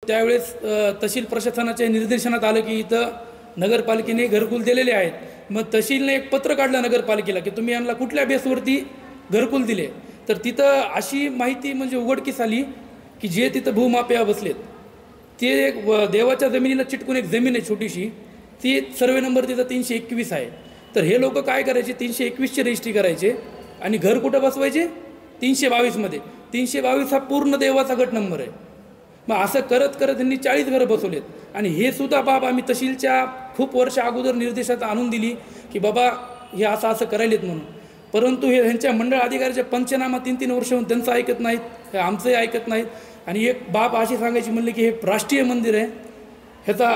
त्यावेळेस तहसील प्रशासनाच्या निर्देशनात आलं की इथं नगरपालिकेने घरकुल दिलेले आहेत। मग तहसीलने एक पत्र काढलं नगरपालिकेला की तुम्ही यांना कुठल्या बेसवरती घरकुल दिले। तर तिथं अशी माहिती म्हणजे उघडकीस आली की जे तिथं भूमाफिया बसलेत ते एक देवाच्या जमिनीला चिटकून एक जमीन आहे छोटीशी, ती सर्वे नंबर तिथं 321 आहे। तर हे लोक काय करायचे, 321ची रजिस्ट्री करायचे आणि घर कुठं बसवायचे 322मध्ये। 322 हा पूर्ण देवाचा गट नंबर आहे। मग असं करत करत त्यांनी 40 घरं बसवलेत आणि हे सुद्धा बाब आम्ही तहसीलच्या खूप वर्ष अगोदर निर्देशात आणून दिली की बाबा हे असं असं करायलेत म्हणून, परंतु हे ह्यांच्या मंडळ अधिकाऱ्याच्या पंचनामा 3-3 वर्ष होऊन त्यांचं ऐकत नाहीत, हे आमचंही ऐकत नाहीत। आणि एक बाब अशी सांगायची म्हणले की हे राष्ट्रीय मंदिर आहे, ह्याचा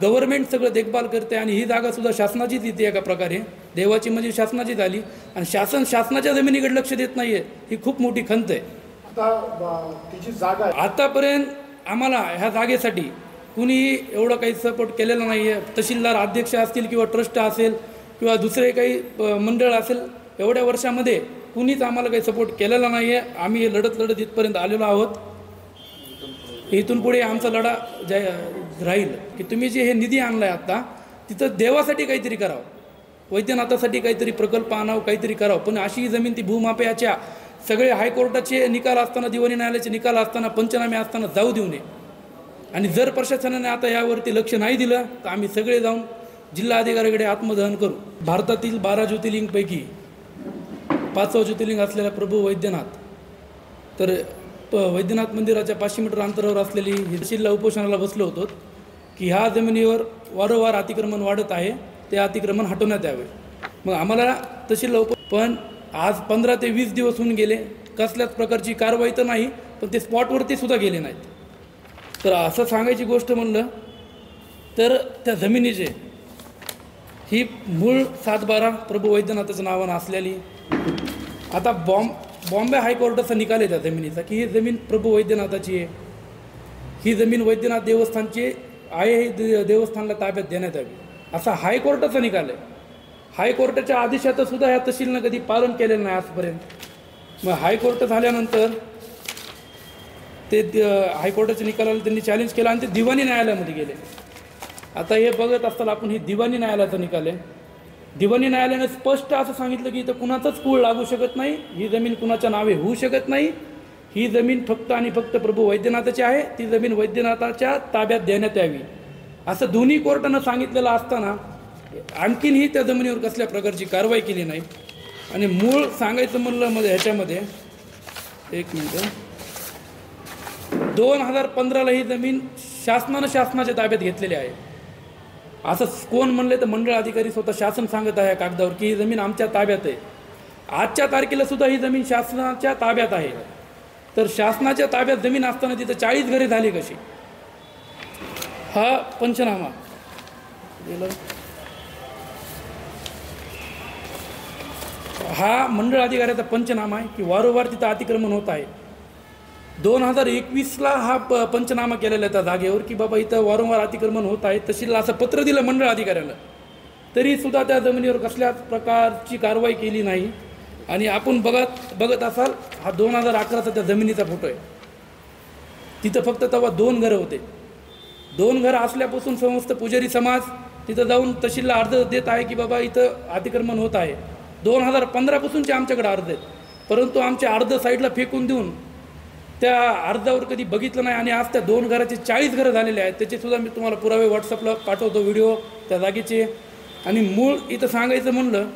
गव्हर्नमेंट सगळं देखभाल करते आणि ही जागासुद्धा शासनाचीच येते एका प्रकारे, देवाची म्हणजे शासनाचीच आली आणि शासनाच्या जमिनीकडे लक्ष देत नाही आहे, ही खूप मोठी खंत आहे। आता तिची जागा आतापर्यंत आम्हाला ह्या जागेसाठी कुणी एवढं काही सपोर्ट केलेला नाही आहे। तहसीलदार अध्यक्ष असतील किंवा ट्रस्ट असेल किंवा दुसरे काही मंडळ असेल, एवढ्या वर्षामध्ये कुणीच आम्हाला काही सपोर्ट केलेला नाही आहे। आम्ही लढत इथपर्यंत आलेलो आहोत। इथून पुढे आमचा लढा राहील की तुम्ही जे हे निधी आणला आहे आत्ता, तिथं देवासाठी काहीतरी करावं, वैद्यनाथासाठी काहीतरी प्रकल्प आणावं, काहीतरी करावं। पण अशी जमीन ती भूमाफियाच्या सगळे हायकोर्टाचे निकाल असताना, दिवाणी न्यायालयाचे निकाल असताना, पंचनामे असताना जाऊ देऊ नये। आणि जर प्रशासनाने आता यावरती लक्ष नाही दिलं तर आम्ही सगळे जाऊन जिल्हा अधिकाऱ्याकडे आत्मदहन करू। भारतातील 12 ज्योतिर्लिंगपैकी 5वं ज्योतिर्लिंग असलेला प्रभू वैद्यनाथ, तर वैद्यनाथ मंदिराच्या 500 मीटर अंतरावर असलेली तहसीलला उपोषणाला बसलो होतो की ह्या जमिनीवर वारंवार अतिक्रमण वाढत आहे, ते अतिक्रमण हटवण्यात यावे। मग आम्हाला तहसीलला पण आज 15 ते 20 दिवस होऊन गेले, कसल्याच प्रकारची कारवाई तर नाही, पण ते स्पॉटवरती सुद्धा गेले नाहीत। तर असं सांगायची गोष्ट म्हणलं तर त्या जमिनीचे ही मूळ 7/12 प्रभू वैद्यनाथाचं नावानं असलेली, आता बॉम्बे हायकोर्टाचा निकाल आहे त्या जमिनीचा की ही जमीन प्रभू वैद्यनाथाची आहे, ही जमीन वैद्यनाथ देवस्थानची आहे, ही देवस्थानला ताब्यात देण्यात यावी, असा हायकोर्टाचा निकाल आहे। हायकोर्टाच्या आदेशाचं सुद्धा ह्या तहसीलनं कधी पालन केलेलं नाही आजपर्यंत। मग हायकोर्ट झाल्यानंतर ते हायकोर्टाच्या निकालाला त्यांनी चॅलेंज केलं आणि ते दिवाणी न्यायालयामध्ये गेले। आता हे बघत असताना आपण ही दिवाणी न्यायालयाचा निकाल आहे। दिवाणी न्यायालयाने स्पष्ट असं सांगितलं की इथं कुणाचंच कूळ लागू शकत नाही, ही जमीन कुणाच्या नावे होऊ शकत नाही, ही जमीन फक्त आणि फक्त प्रभू वैद्यनाथाची आहे, ती जमीन वैद्यनाथाच्या ताब्यात देण्यात यावी असं दोन्ही कोर्टानं सांगितलेलं असताना आणखीनही त्या जमिनीवर कसल्या प्रकारची कारवाई केली नाही। आणि मूळ सांगायचं म्हणलं मध्ये ह्याच्यामध्ये 1 मिनिट, 2015ला ही जमीन शासनाच्या ताब्यात घेतलेली आहे असं कोण म्हणले तर मंडळ अधिकारी स्वतः शासन सांगत आहे कागदावर की ही जमीन आमच्या ताब्यात आहे। आजच्या तारखेला सुद्धा ही जमीन शासनाच्या ताब्यात आहे। तर शासनाच्या ताब्यात जमीन असताना तिथं 40 घरे झाली कशी? हा पंचनामा हा मंडळ अधिकाऱ्याचा पंचनामा आहे की वारंवार तिथं अतिक्रमण होत आहे। 2021ला हा पंचनामा केलेला आहे त्या जागेवर की बाबा इथं वारंवार अतिक्रमण होत आहे। तहसीलला असं पत्र दिलं मंडळ अधिकाऱ्याला, तरीसुद्धा त्या जमिनीवर कसल्याच प्रकारची कारवाई केली नाही। आणि आपण बघत असाल हा 2011चा त्या जमिनीचा फोटो आहे। तिथं फक्त तेव्हा 2 घरं होते। 2 घरं असल्यापासून समस्त पुजारी समाज तिथं जाऊन तहसीलला अर्ज देत आहे की बाबा इथं अतिक्रमण होत आहे। 2015पासूनचे आमच्याकडे अर्ज आहेत, परंतु आमचे अर्ज साईडला फेकून देऊन त्या अर्जावर कधी बघितलं नाही। आणि आज त्या 2 घराचे 40 घरं झालेले आहेत, त्याचेसुद्धा मी तुम्हाला पुरावे व्हॉट्सअपला पाठवतो व्हिडिओ त्या जागेचे। आणि मूळ इथं सांगायचं म्हणलं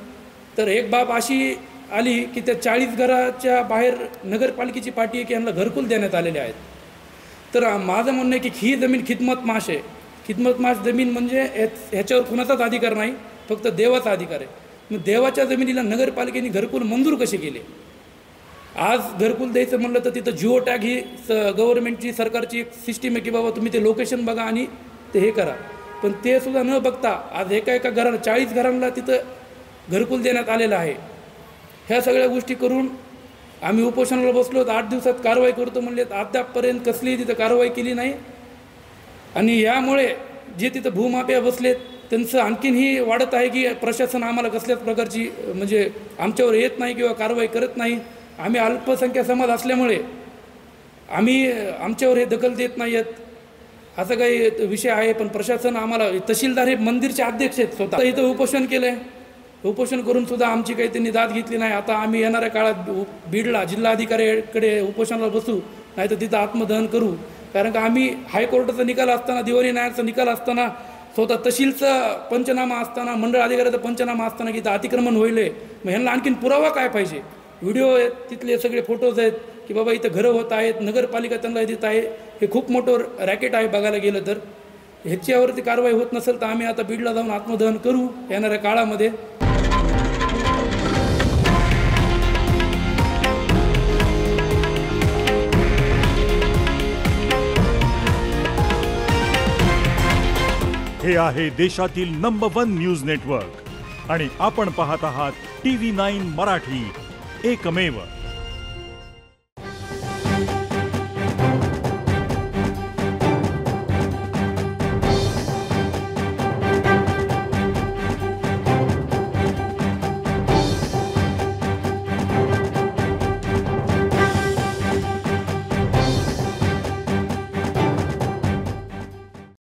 तर एक बाब अशी आली की त्या 40 घराच्या बाहेर नगरपालिकेची पाटी आहे की यांना घरकुल देण्यात आलेले आहेत। तर माझं म्हणणं आहे की ही जमीन खिदमतमाश आहे। खिदमतमाश जमीन म्हणजे ह्याच्यावर कुणाचाच अधिकार नाही, फक्त देवाचा अधिकार आहे। मग देवाच्या जमिनीला नगरपालिकेने घरकुल मंजूर कसे केले? आज घरकुल द्यायचं म्हणलं तर तिथं जिओ टॅग ही गव्हर्नमेंटची सरकारची एक सिस्टीम आहे की बाबा तुम्ही ते लोकेशन बघा आणि ते हे करा, पण ते सुद्धा न बघता आज एका घराला 40 घरांना तिथं घरकुल देण्यात आलेलं आहे। ह्या सगळ्या गोष्टी करून आम्ही उपोषणाला बसलो, 8 दिवसात कारवाई करतो म्हणले, अद्यापपर्यंत कसलीही तिथं कारवाई केली नाही। आणि यामुळे जे तिथं भूमाफिया बसलेत त्यांचं आणखीनही वाढत आहे की प्रशासन आम्हाला कसल्याच प्रकारची म्हणजे आमच्यावर येत नाही किंवा कारवाई करत नाही। आम्ही अल्पसंख्याक समाज असल्यामुळे आम्ही आमच्यावर हे दखल देत नाही आहेत। असं काही विषय आहे. पण प्रशासन आम्हाला, तहसीलदार हे मंदिरचे अध्यक्ष आहेत स्वतः, इथं उपोषण केलं आहे. उपोषण करून सुद्धा आमची काही त्यांनी दाद घेतली नाही. आता आम्ही येणाऱ्या काळात बीडला जिल्हाधिकाऱ्याकडे उपोषणाला बसू, नाही तर तिथं आत्मदहन करू. कारण का आम्ही हायकोर्टाचा निकाल असताना, दिवाणी न्यायालयाचा निकाल असताना, स्वतः तहसीलचा पंचनामा असताना, मंडळ अधिकाऱ्याचा पंचनामा असताना की इथं अतिक्रमण होईल, मग ह्यांना आणखीन पुरावा काय पाहिजे? व्हिडिओ आहेत, तिथले सगळे फोटोज आहेत की बाबा इथं घरं होत आहेत, नगरपालिका त्यांना देत आहे. हे खूप मोठं रॅकेट आहे बघायला गेलं तर. ह्याच्यावरती कारवाई होत नसेल तर आम्ही आता बीडला जाऊन आत्मदहन करू येणाऱ्या काळामध्ये. हे आहे देशातील नंबर 1 न्यूज नेटवर्क आणि आपण पाहत आहात TV9 मराठी, एकमेव.